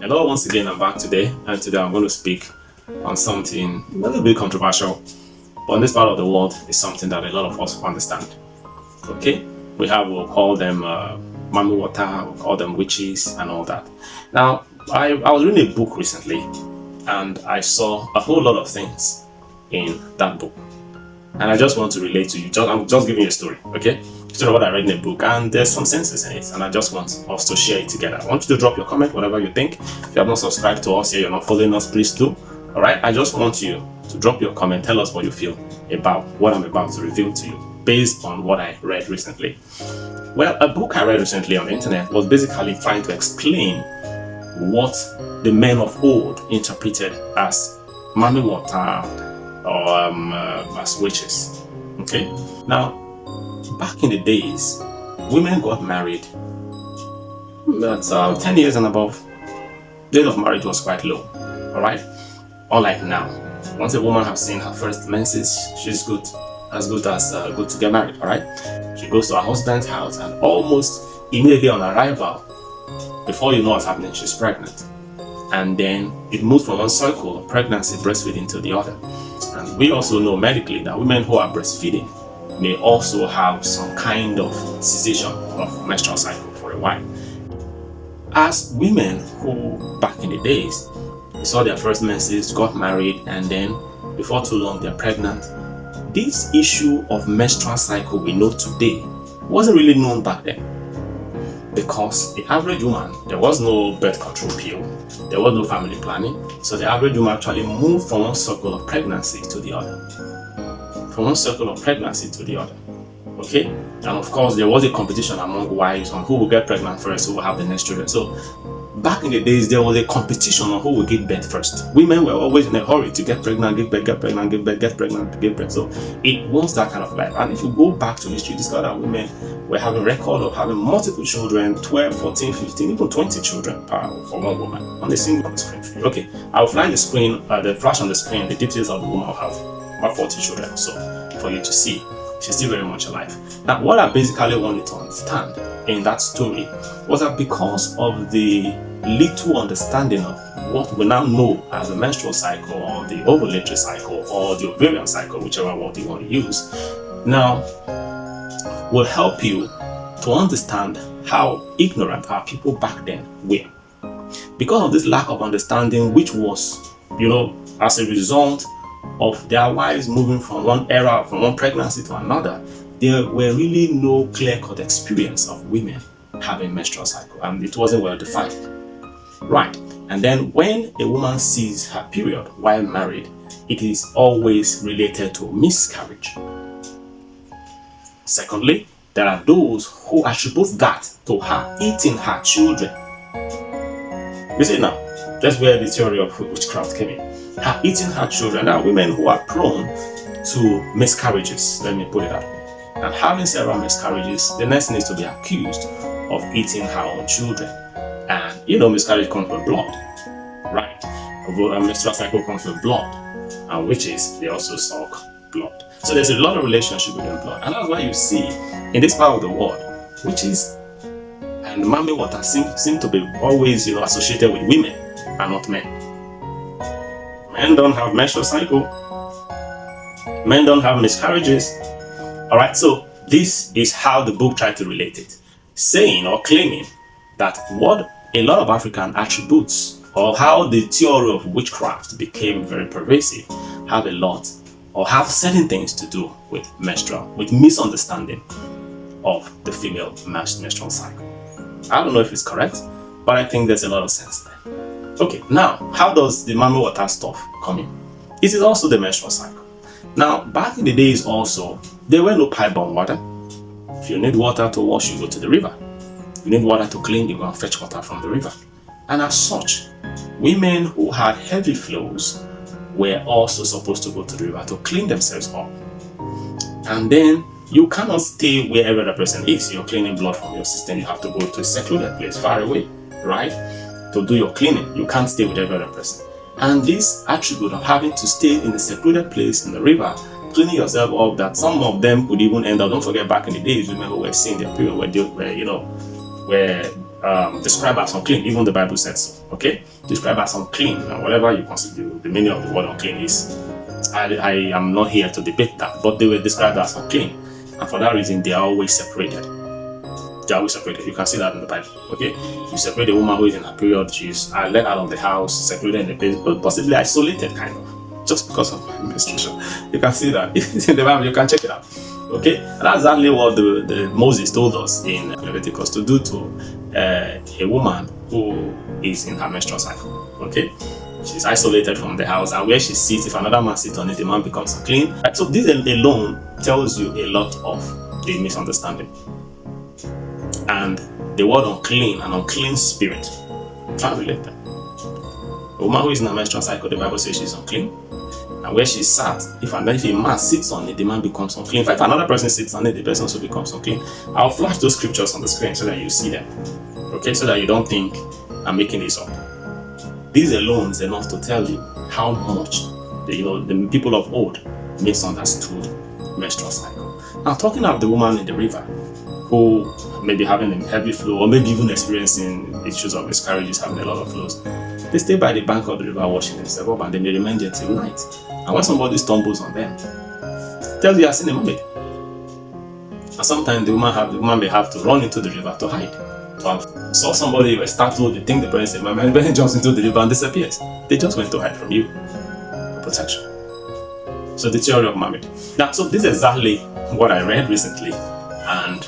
Hello, once again, I'm back today, and today I'm going to speak on something a little bit controversial, but in this part of the world, it's something that a lot of us understand. Okay, we'll call them Mammy water, we'll call them witches, and all that. Now, I was reading a book recently, and I saw a whole lot of things in that book, and I just want to relate to you. I'm just giving you a story, okay? So what I read in the book, and there's some senses in it, and I just want us to share it together. I want you to drop your comment, whatever you think. If you have not subscribed to us here, you're not following us, please do. All right, I just want you to drop your comment, tell us what you feel about what I'm about to reveal to you based on what I read recently. Well, a book I read recently on the internet was basically trying to explain what the men of old interpreted as Mammy water or as witches. Okay, now back in the days, women got married. That's 10 years and above. The age of marriage was quite low. All right, unlike now, once a woman has seen her first menses, she's good as good to get married. All right, she goes to her husband's house, and almost immediately on arrival, before you know what's happening, she's pregnant. And then it moves from one cycle of pregnancy, breastfeeding, to the other. And we also know medically that women who are breastfeeding may also have some kind of cessation of menstrual cycle for a while. As women who back in the days saw their first menses, got married, and then before too long they're pregnant, this issue of menstrual cycle we know today wasn't really known back then, because the average woman, there was no birth control pill, there was no family planning, so the average woman actually moved from one circle of pregnancy to the other. From one circle of pregnancy to the other. Okay? And of course, there was a competition among wives on who will get pregnant first, who will have the next children. So, back in the days, there was a competition on who will give birth first. Women were always in a hurry to get pregnant, give birth, get pregnant, give birth, get pregnant, give birth. So, it was that kind of life. And if you go back to history, you discover that women were having record of having multiple children, 12, 14, 15, even 20 children for one woman on the single screen for you. Okay, I'll flash the screen, the flash on the screen, the details of the woman will have about 40 children, so for you to see she's still very much alive. Now, what I basically wanted to understand in that story was that because of the little understanding of what we now know as the menstrual cycle, or the ovulatory cycle, or the ovarian cycle, whichever word you want to use, now will help you to understand how ignorant our people back then were. Because of this lack of understanding, which was, as a result of their wives moving from one era, from one pregnancy to another, there were really no clear-cut experience of women having menstrual cycle, and it wasn't well defined. Right, and then when a woman sees her period while married, it is always related to miscarriage. Secondly, there are those who attribute that to her eating her children. You see now, that's where the theory of witchcraft came in. Her eating her children. There are women who are prone to miscarriages, let me put it that way. And having several miscarriages, the next thing is to be accused of eating her own children. And miscarriage comes with blood, right? A menstrual cycle comes with blood, and witches, they also suck blood. So there's a lot of relationship between blood, and that's why you see in this part of the world, witches and Mammy water seem to be always associated with women and not men. Men don't have menstrual cycle. Men don't have miscarriages. All right, so this is how the book tried to relate it, saying or claiming that what a lot of African attributes, or how the theory of witchcraft became very pervasive, have a lot, or have certain things to do with misunderstanding of the female menstrual cycle. I don't know if it's correct, but I think there's a lot of sense there. Okay, now, how does the Mammy water stuff come in? It is also the menstrual cycle. Now, back in the days also, there were no pipe-borne water. If you need water to wash, you go to the river. You need water to clean, you go and fetch water from the river. And as such, women who had heavy flows were also supposed to go to the river to clean themselves up. And then you cannot stay wherever the person is. You're cleaning blood from your system. You have to go to a secluded place far away, right? To do your cleaning. You can't stay with every other person. And this attribute of having to stay in a secluded place in the river, cleaning yourself up, that some of them could even end up, don't forget back in the days, women who were seeing their period were described as unclean. Even the Bible said so. Okay, described as unclean, and whatever you consider the meaning of the word unclean is, I am not here to debate that, but they were described as unclean, and for that reason they are always separated. They are always separated. You can see that in the Bible. Okay, you separate a woman who is in her period, she's let out of the house, separated in a place, but possibly isolated, kind of, just because of menstruation. You can see that it's in the Bible. You can check it out. Okay, and that's exactly what the Moses told us in Leviticus to do to a woman who is in her menstrual cycle. Okay, she's isolated from the house, and where she sits, if another man sits on it, the man becomes unclean. Right, so this alone tells you a lot of the misunderstanding. And the word unclean and unclean spirit, try to relate them. A woman who is in a menstrual cycle, the Bible says she's unclean. And where she sat, if a man sits on it, the man becomes unclean. If another person sits on it, the person also becomes unclean. I'll flash those scriptures on the screen so that you see them. Okay, so that you don't think I'm making this up. This alone is enough to tell you how much the people of old misunderstood menstrual cycle. Now, talking of the woman in the river who may be having a heavy flow, or maybe even experiencing issues of miscarriages, having a lot of flows, they stay by the bank of the river washing themselves up, and they may remain there till night. And when somebody stumbles on them, tells you, "I've seen a mermaid." And sometimes the woman may have to run into the river to hide. To have saw somebody, were startled, they think the person is a mermaid, the person jumps into the river and disappears. They just went to hide from you for protection. So the theory of mermaid. Now, so this is exactly what I read recently, and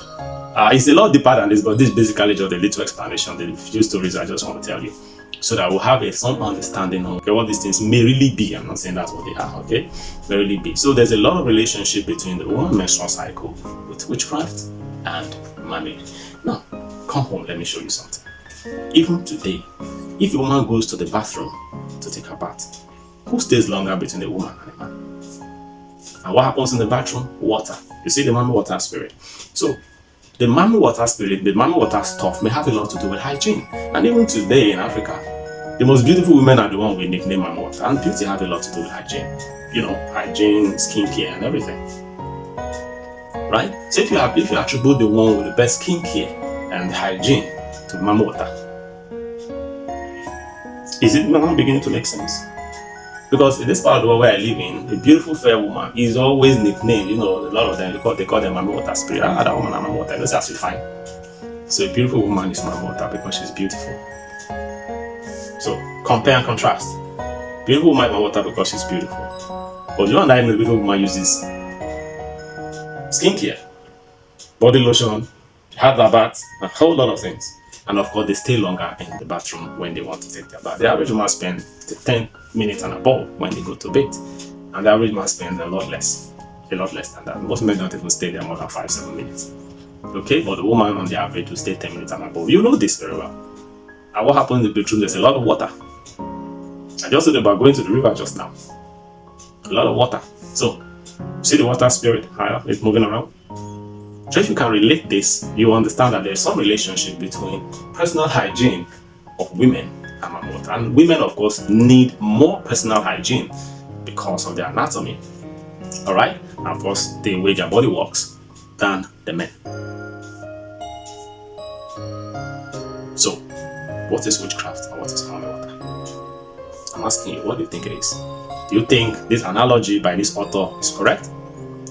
it's a lot deeper than this, but this is basically just a little explanation. The few stories I just want to tell you, so that we'll have some understanding of what these things may really be. I'm not saying that's what they are, okay? May really be. So there's a lot of relationship between the woman menstrual cycle with witchcraft and mermaid. Now, come home, let me show you something. Even today, if a woman goes to the bathroom to take her bath, who stays longer between the woman and the man? And what happens in the bathroom? Water. You see the Mammy water spirit. So the Mammy water spirit, the Mammy water stuff may have a lot to do with hygiene. And even today in Africa, the most beautiful women are the ones we nickname Mammy water. And beauty have a lot to do with hygiene. Hygiene, skincare, and everything. Right? So if you attribute the one with the best skincare and hygiene to Mammy water, is it now beginning to make sense? Because in this part of the world where I live in, a beautiful fair woman is always nicknamed, a lot of them, they call them Mammy water spirit. That woman, Mammy water, that's actually fine. So a beautiful woman is Mammy water because she's beautiful. So compare and contrast. Beautiful woman is Mammy water because she's beautiful. But you and I know the beautiful woman uses skincare, body lotion, have their bath, a whole lot of things. And of course, they stay longer in the bathroom when they want to take their bath. The average woman spends 10 minutes and above when they go to bed. And the average man spends a lot less than that. Most men don't even stay there more than 5-7 minutes. Okay, but the woman on the average will stay 10 minutes and above. You know this very well. And what happens in the bedroom, there's a lot of water. I just said about going to the river just now. A lot of water. So, see the water spirit, it's moving around. So if you can relate this, you understand that there's some relationship between personal hygiene of women and Mammy water. And women, of course, need more personal hygiene because of their anatomy. Alright? And of course, the way their body works than the men. So, what is witchcraft and what is Mammy water? I'm asking you, what do you think it is? Do you think this analogy by this author is correct?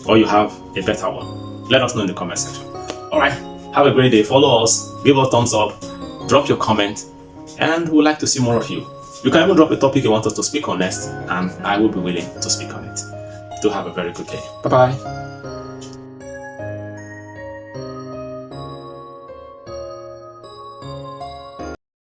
Or you have a better one? Let us know in the comment section. Alright, have a great day. Follow us, give us a thumbs up, drop your comment, and we'd like to see more of you. You can even drop a topic you want us to speak on next, and I will be willing to speak on it. Do have a very good day. Bye bye.